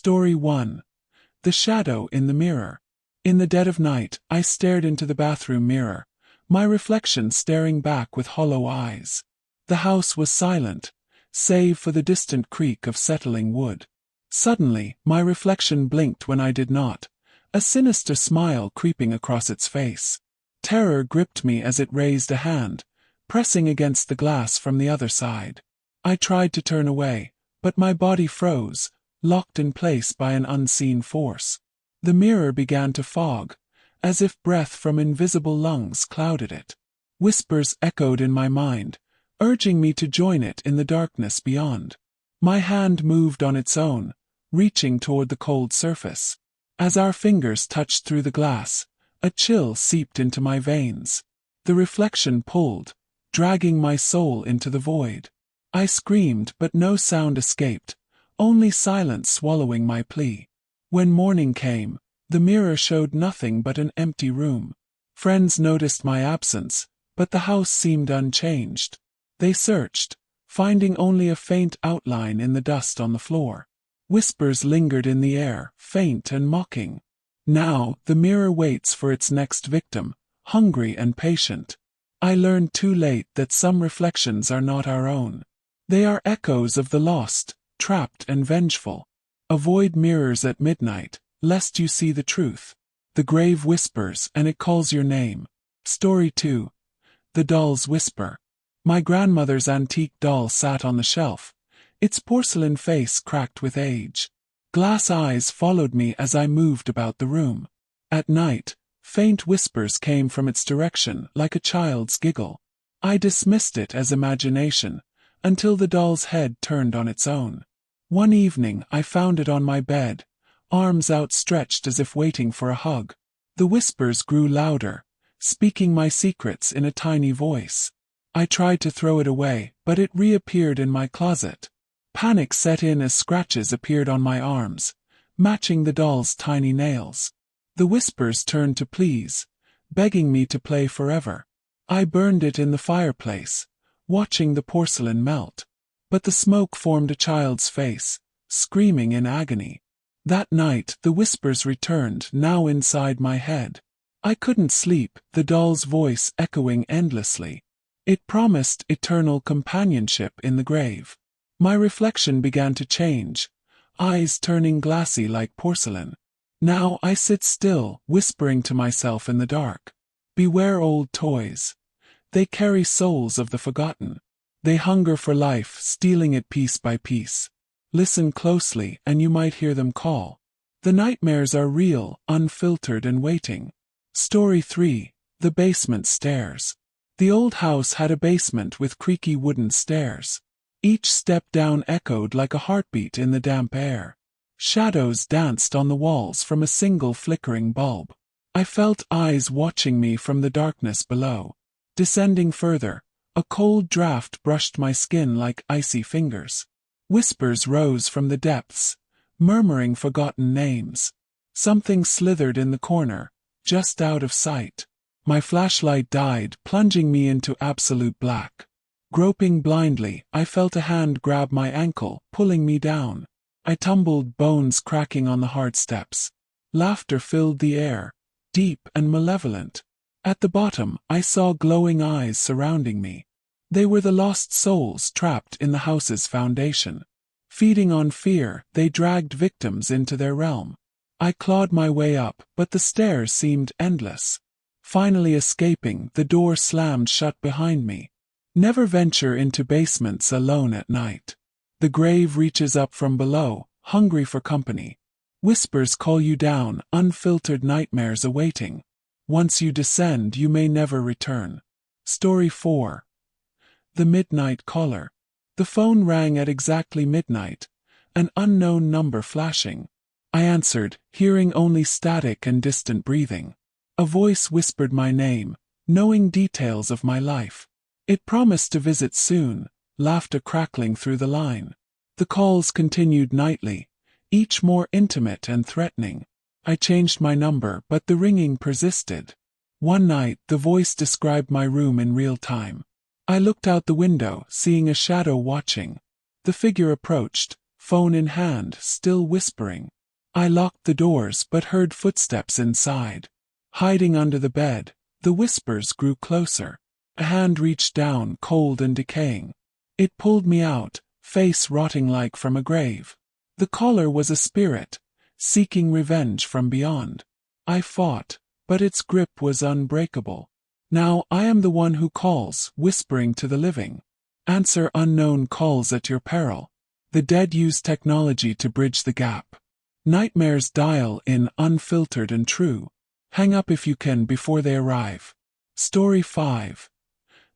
Story 1. The Shadow in the Mirror. In the dead of night, I stared into the bathroom mirror, my reflection staring back with hollow eyes. The house was silent, save for the distant creak of settling wood. Suddenly, my reflection blinked when I did not, a sinister smile creeping across its face. Terror gripped me as it raised a hand, pressing against the glass from the other side. I tried to turn away, but my body froze, locked in place by an unseen force. The mirror began to fog, as if breath from invisible lungs clouded it. Whispers echoed in my mind, urging me to join it in the darkness beyond. My hand moved on its own, reaching toward the cold surface. As our fingers touched through the glass, a chill seeped into my veins. The reflection pulled, dragging my soul into the void. I screamed, but no sound escaped, only silence swallowing my plea. When morning came, the mirror showed nothing but an empty room. Friends noticed my absence, but the house seemed unchanged. They searched, finding only a faint outline in the dust on the floor. Whispers lingered in the air, faint and mocking. Now, the mirror waits for its next victim, hungry and patient. I learned too late that some reflections are not our own. They are echoes of the lost, trapped and vengeful. Avoid mirrors at midnight, lest you see the truth. The grave whispers, and it calls your name. Story 2. The Doll's Whisper. My grandmother's antique doll sat on the shelf, its porcelain face cracked with age. Glass eyes followed me as I moved about the room. At night, faint whispers came from its direction like a child's giggle. I dismissed it as imagination, until the doll's head turned on its own. One evening I found it on my bed, arms outstretched as if waiting for a hug. The whispers grew louder, speaking my secrets in a tiny voice. I tried to throw it away, but it reappeared in my closet. Panic set in as scratches appeared on my arms, matching the doll's tiny nails. The whispers turned to pleas, begging me to play forever. I burned it in the fireplace, watching the porcelain melt. But the smoke formed a child's face, screaming in agony. That night the whispers returned, now inside my head. I couldn't sleep, the doll's voice echoing endlessly. It promised eternal companionship in the grave. My reflection began to change, eyes turning glassy like porcelain. Now I sit still, whispering to myself in the dark. Beware old toys. They carry souls of the forgotten. They hunger for life, stealing it piece by piece. Listen closely, and you might hear them call. The nightmares are real, unfiltered and waiting. Story 3. The Basement Stairs. The old house had a basement with creaky wooden stairs. Each step down echoed like a heartbeat in the damp air. Shadows danced on the walls from a single flickering bulb. I felt eyes watching me from the darkness below. Descending further, a cold draft brushed my skin like icy fingers. Whispers rose from the depths, murmuring forgotten names. Something slithered in the corner, just out of sight. My flashlight died, plunging me into absolute black. Groping blindly, I felt a hand grab my ankle, pulling me down. I tumbled, bones cracking on the hard steps. Laughter filled the air, deep and malevolent. At the bottom, I saw glowing eyes surrounding me. They were the lost souls trapped in the house's foundation. Feeding on fear, they dragged victims into their realm. I clawed my way up, but the stairs seemed endless. Finally escaping, the door slammed shut behind me. Never venture into basements alone at night. The grave reaches up from below, hungry for company. Whispers call you down, unfiltered nightmares awaiting. Once you descend, you may never return. Story 4. The Midnight Caller. The phone rang at exactly midnight, an unknown number flashing. I answered, hearing only static and distant breathing. A voice whispered my name, knowing details of my life. It promised to visit soon, laughter crackling through the line. The calls continued nightly, each more intimate and threatening. I changed my number, but the ringing persisted. One night, the voice described my room in real time. I looked out the window, seeing a shadow watching. The figure approached, phone in hand, still whispering. I locked the doors but heard footsteps inside. Hiding under the bed, the whispers grew closer. A hand reached down, cold and decaying. It pulled me out, face rotting like from a grave. The caller was a spirit, seeking revenge from beyond. I fought, but its grip was unbreakable. Now I am the one who calls, whispering to the living. Answer unknown calls at your peril. The dead use technology to bridge the gap. Nightmares dial in unfiltered and true. Hang up if you can before they arrive. Story 5.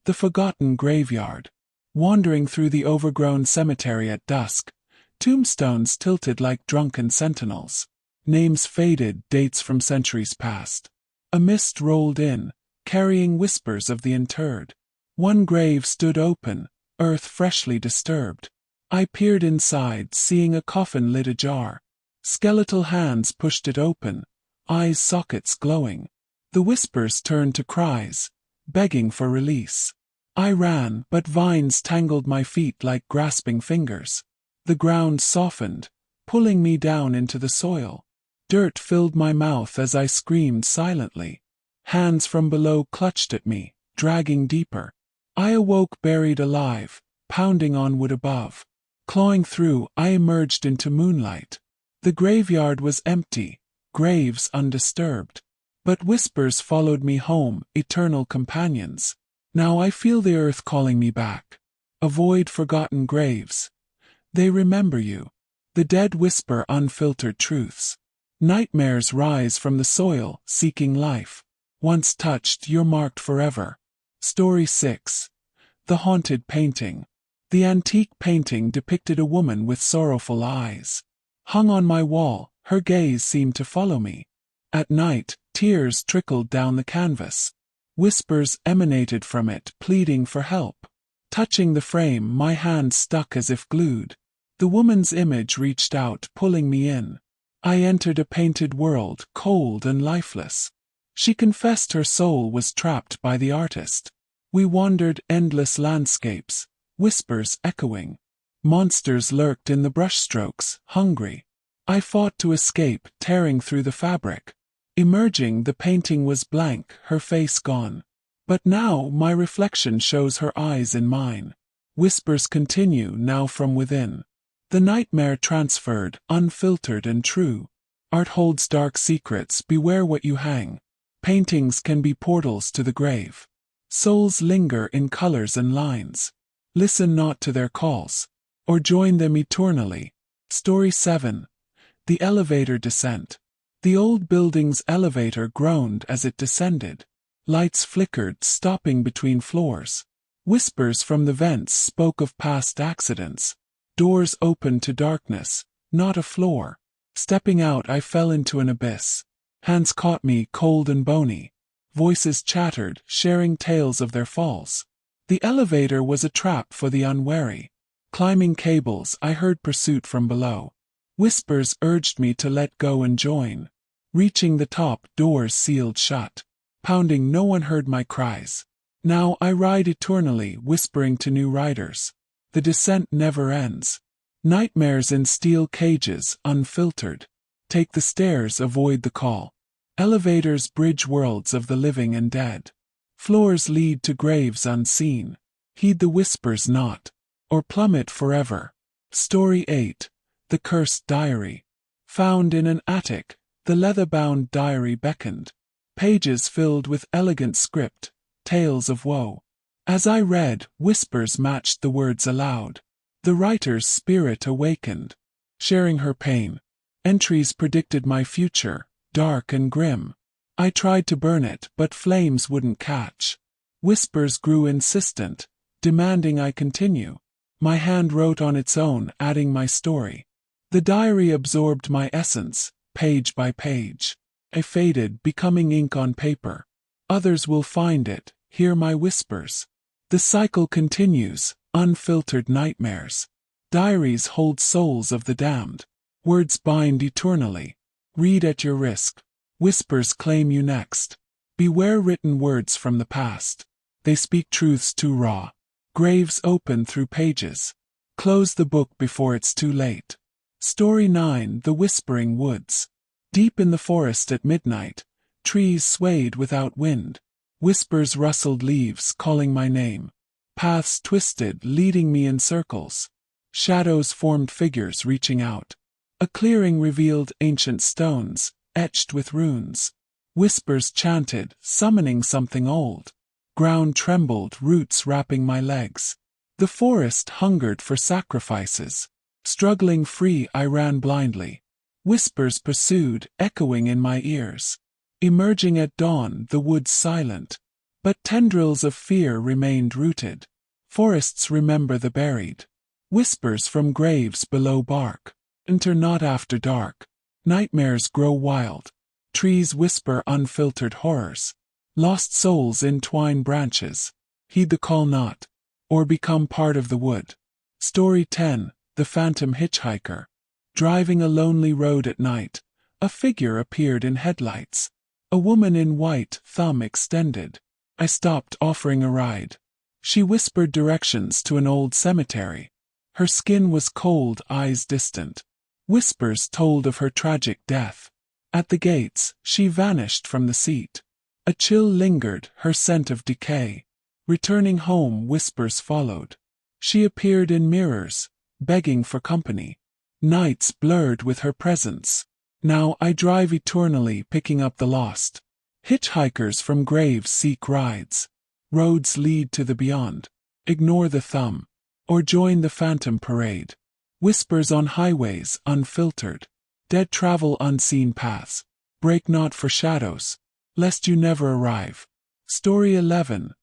The Forgotten Graveyard. Wandering through the overgrown cemetery at dusk, tombstones tilted like drunken sentinels. Names faded, dates from centuries past. A mist rolled in, carrying whispers of the interred. One grave stood open, earth freshly disturbed. I peered inside, seeing a coffin lid ajar. Skeletal hands pushed it open, eyes sockets glowing. The whispers turned to cries, begging for release. I ran, but vines tangled my feet like grasping fingers. The ground softened, pulling me down into the soil. Dirt filled my mouth as I screamed silently. Hands from below clutched at me, dragging deeper. I awoke buried alive, pounding on wood above. Clawing through, I emerged into moonlight. The graveyard was empty, graves undisturbed. But whispers followed me home, eternal companions. Now I feel the earth calling me back. Avoid forgotten graves. They remember you. The dead whisper unfiltered truths. Nightmares rise from the soil, seeking life. Once touched, you're marked forever. Story 6. The Haunted Painting. The antique painting depicted a woman with sorrowful eyes. Hung on my wall, her gaze seemed to follow me. At night, tears trickled down the canvas. Whispers emanated from it, pleading for help. Touching the frame, my hand stuck as if glued. The woman's image reached out, pulling me in. I entered a painted world, cold and lifeless. She confessed her soul was trapped by the artist. We wandered endless landscapes, whispers echoing. Monsters lurked in the brushstrokes, hungry. I fought to escape, tearing through the fabric. Emerging, the painting was blank, her face gone. But now my reflection shows her eyes in mine. Whispers continue, now from within. The nightmare transferred, unfiltered and true. Art holds dark secrets, beware what you hang. Paintings can be portals to the grave. Souls linger in colors and lines. Listen not to their calls, or join them eternally. Story 7. The Elevator Descent. The old building's elevator groaned as it descended. Lights flickered, stopping between floors. Whispers from the vents spoke of past accidents. Doors opened to darkness, not a floor. Stepping out, I fell into an abyss. Hands caught me, cold and bony. Voices chattered, sharing tales of their falls. The elevator was a trap for the unwary. Climbing cables, I heard pursuit from below. Whispers urged me to let go and join. Reaching the top, doors sealed shut. Pounding, no one heard my cries. Now I ride eternally, whispering to new riders. The descent never ends. Nightmares in steel cages, unfiltered. Take the stairs, avoid the call. Elevators bridge worlds of the living and dead. Floors lead to graves unseen. Heed the whispers not, or plummet forever. Story 8. The Cursed Diary. Found in an attic, the leather-bound diary beckoned. Pages filled with elegant script, tales of woe. As I read, whispers matched the words aloud. The writer's spirit awakened, sharing her pain. Entries predicted my future, dark and grim. I tried to burn it, but flames wouldn't catch. Whispers grew insistent, demanding I continue. My hand wrote on its own, adding my story. The diary absorbed my essence, page by page. I faded, becoming ink on paper. Others will find it, hear my whispers. The cycle continues, unfiltered nightmares. Diaries hold souls of the damned. Words bind eternally. Read at your risk. Whispers claim you next. Beware written words from the past. They speak truths too raw. Graves open through pages. Close the book before it's too late. Story 9: The Whispering Woods. Deep in the forest at midnight, trees swayed without wind. Whispers rustled leaves, calling my name. Paths twisted, leading me in circles. Shadows formed figures reaching out. A clearing revealed ancient stones, etched with runes. Whispers chanted, summoning something old. Ground trembled, roots wrapping my legs. The forest hungered for sacrifices. Struggling free, I ran blindly. Whispers pursued, echoing in my ears. Emerging at dawn, the woods silent. But tendrils of fear remained rooted. Forests remember the buried. Whispers from graves below bark. Enter not after dark. Nightmares grow wild. Trees whisper unfiltered horrors. Lost souls entwine branches. Heed the call not, or become part of the wood. Story 10: The Phantom Hitchhiker. Driving a lonely road at night, a figure appeared in headlights. A woman in white, thumb extended. I stopped, offering a ride. She whispered directions to an old cemetery. Her skin was cold, eyes distant. Whispers told of her tragic death. At the gates, she vanished from the seat. A chill lingered, her scent of decay. Returning home, whispers followed. She appeared in mirrors, begging for company. Nights blurred with her presence. Now I drive eternally, picking up the lost. Hitchhikers from graves seek rides. Roads lead to the beyond. Ignore the thumb, or join the phantom parade. Whispers on highways, unfiltered. Dead travel unseen paths. Break not for shadows, lest you never arrive. Story 11: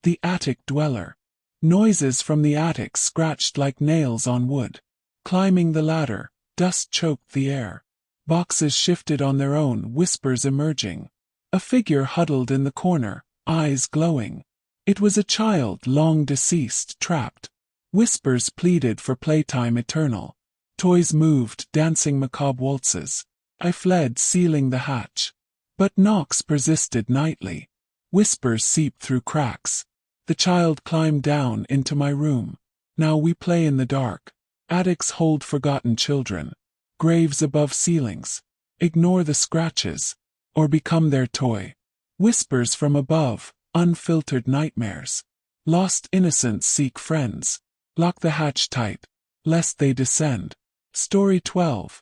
The Attic Dweller. Noises from the attic scratched like nails on wood. Climbing the ladder, dust choked the air. Boxes shifted on their own, whispers emerging. A figure huddled in the corner, eyes glowing. It was a child, long deceased, trapped. Whispers pleaded for playtime eternal. Toys moved, dancing macabre waltzes. I fled, sealing the hatch. But knocks persisted nightly. Whispers seeped through cracks. The child climbed down into my room. Now we play in the dark. Attics hold forgotten children. Graves above ceilings. Ignore the scratches, or become their toy. Whispers from above, unfiltered nightmares. Lost innocents seek friends. Lock the hatch tight, lest they descend. Story 12: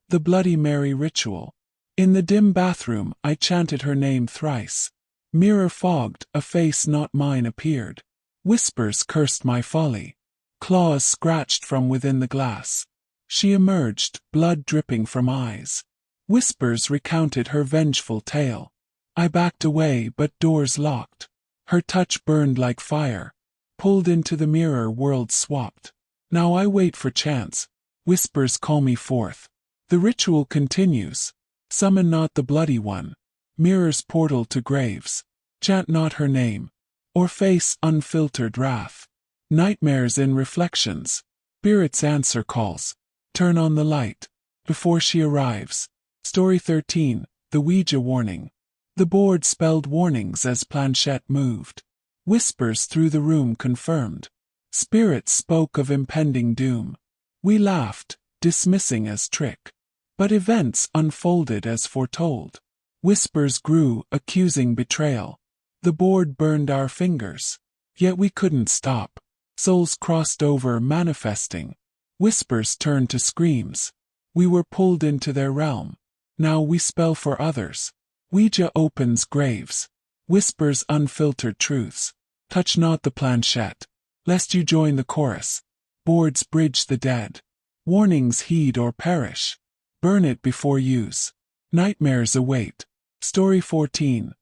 The Bloody Mary Ritual. In the dim bathroom, I chanted her name thrice. Mirror fogged, a face not mine appeared. Whispers cursed my folly. Claws scratched from within the glass. She emerged, blood dripping from eyes. Whispers recounted her vengeful tale. I backed away, but doors locked. Her touch burned like fire. Pulled into the mirror, worlds swapped. Now I wait for chance. Whispers call me forth. The ritual continues. Summon not the bloody one. Mirror's portal to graves. Chant not her name, or face unfiltered wrath. Nightmares in reflections. Spirit's answer calls. Turn on the light before she arrives. Story 13: The Ouija Warning. The board spelled warnings as planchette moved. Whispers through the room confirmed. Spirits spoke of impending doom. We laughed, dismissing as trick. But events unfolded as foretold. Whispers grew, accusing betrayal. The board burned our fingers. Yet we couldn't stop. Souls crossed over, manifesting. Whispers turned to screams. We were pulled into their realm. Now we spell for others. Ouija opens graves. Whispers unfiltered truths. Touch not the planchette, lest you join the chorus. Boards bridge the dead. Warnings heed or perish. Burn it before use. Nightmares await. Story 14: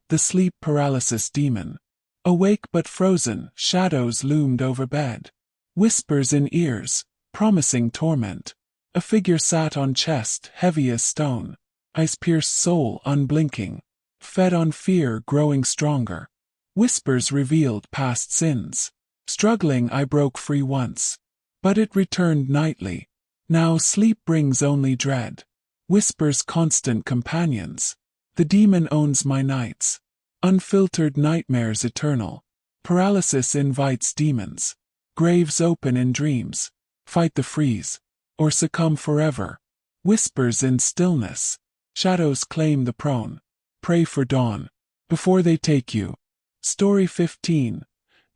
The Sleep Paralysis Demon. Awake but frozen, shadows loomed over bed. Whispers in ears, promising torment. A figure sat on chest, heavy as stone. Eyes pierced, soul unblinking. Fed on fear, growing stronger. Whispers revealed past sins. Struggling, I broke free once. But it returned nightly. Now sleep brings only dread. Whispers constant companions. The demon owns my nights. Unfiltered nightmares eternal. Paralysis invites demons. Graves open in dreams. Fight the freeze. or succumb forever. Whispers in stillness. Shadows claim the prone. Pray for dawn. Before they take you. Story 15.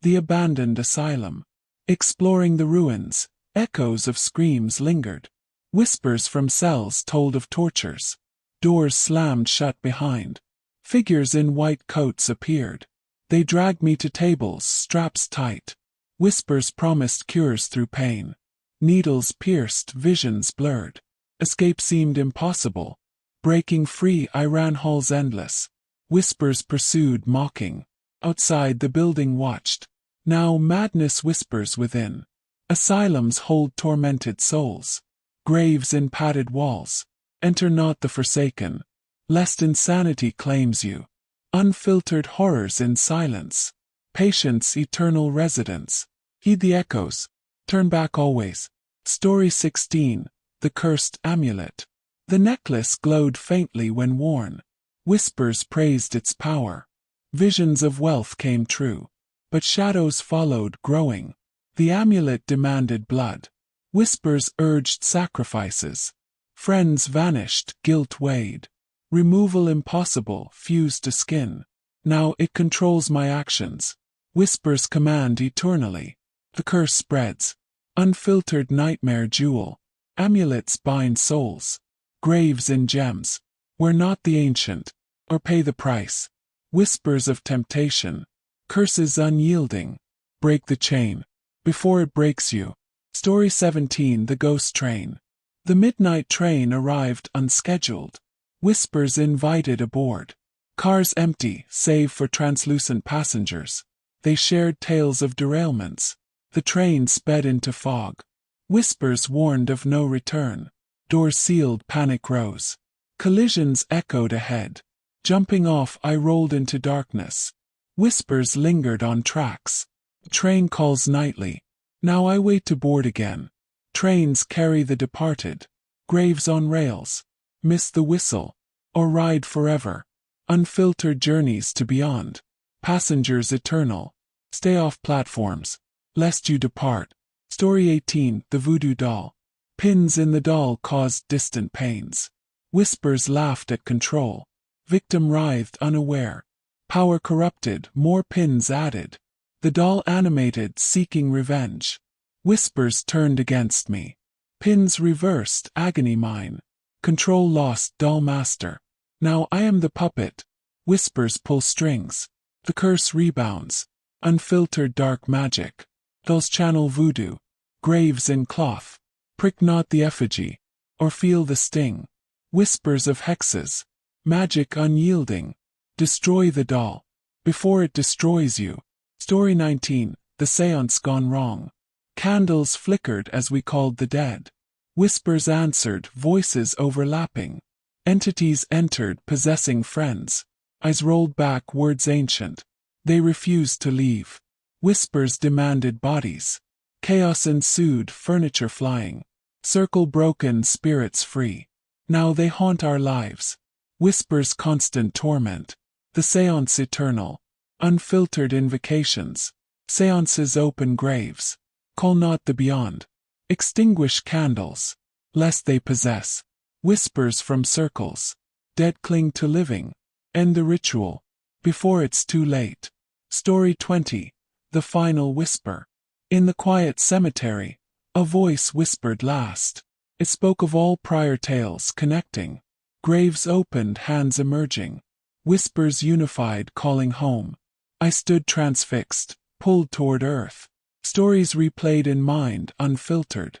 The Abandoned Asylum. Exploring the ruins, echoes of screams lingered. Whispers from cells told of tortures. Doors slammed shut behind. Figures in white coats appeared. They dragged me to tables, straps tight. Whispers promised cures through pain. Needles pierced, visions blurred. Escape seemed impossible. Breaking free, I ran halls endless. Whispers pursued, mocking. Outside the building watched. Now madness whispers within. Asylums hold tormented souls. Graves in padded walls. Enter not the forsaken, lest insanity claims you. Unfiltered horrors in silence. Patience, eternal residence. Heed the echoes. Turn back always. Story 16. The Cursed Amulet. The necklace glowed faintly when worn. Whispers praised its power. Visions of wealth came true. But shadows followed, growing. The amulet demanded blood. Whispers urged sacrifices. Friends vanished, guilt weighed. Removal impossible, fused to skin. Now it controls my actions. Whispers command eternally. The curse spreads. Unfiltered nightmare jewel. Amulets bind souls. Graves in gems. We're not the ancient, or pay the price. Whispers of temptation. Curses unyielding. Break the chain. Before it breaks you. Story 17. The Ghost Train. The midnight train arrived unscheduled. Whispers invited aboard. Cars empty, save for translucent passengers. They shared tales of derailments. The train sped into fog. Whispers warned of no return. Doors sealed, panic rose. Collisions echoed ahead. Jumping off, I rolled into darkness. Whispers lingered on tracks. Train calls nightly. Now I wait to board again. Trains carry the departed. Graves on rails. Miss the whistle. Or ride forever. Unfiltered journeys to beyond. Passengers eternal. Stay off platforms, lest you depart. Story 18. The Voodoo Doll. Pins in the doll caused distant pains. Whispers laughed at control. Victim writhed unaware. Power corrupted, more pins added. The doll animated, seeking revenge. Whispers turned against me. Pins reversed, agony mine. Control lost, doll master. Now I am the puppet. Whispers pull strings. The curse rebounds. Unfiltered dark magic. Dolls channel voodoo. Graves in cloth. Prick not the effigy. Or feel the sting. Whispers of hexes. Magic unyielding. Destroy the doll. Before it destroys you. Story 19. The Seance Gone Wrong. Candles flickered as we called the dead. Whispers answered, voices overlapping. Entities entered, possessing friends. Eyes rolled back, words ancient. They refused to leave. Whispers demanded bodies. Chaos ensued, furniture flying. Circle broken, spirits free. Now they haunt our lives. Whispers constant torment. The seance eternal. Unfiltered invocations. Seances open graves. Call not the beyond. Extinguish candles. Lest they possess. Whispers from circles. Dead cling to living. End the ritual. Before it's too late. Story 20. The Final Whisper. In the quiet cemetery, a voice whispered last. It spoke of all prior tales connecting. Graves opened, hands emerging. Whispers unified, calling home. I stood transfixed, pulled toward earth. Stories replayed in mind, unfiltered.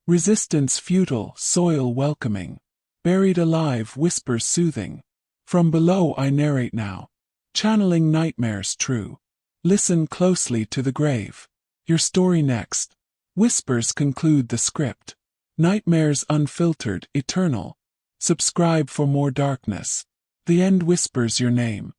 Resistance futile, soil welcoming. Buried alive, whispers soothing. From below I narrate now. Channeling nightmares true. Listen closely to the grave. Your story next. Whispers conclude the script. Nightmares unfiltered, eternal. Subscribe for more darkness. The end whispers your name.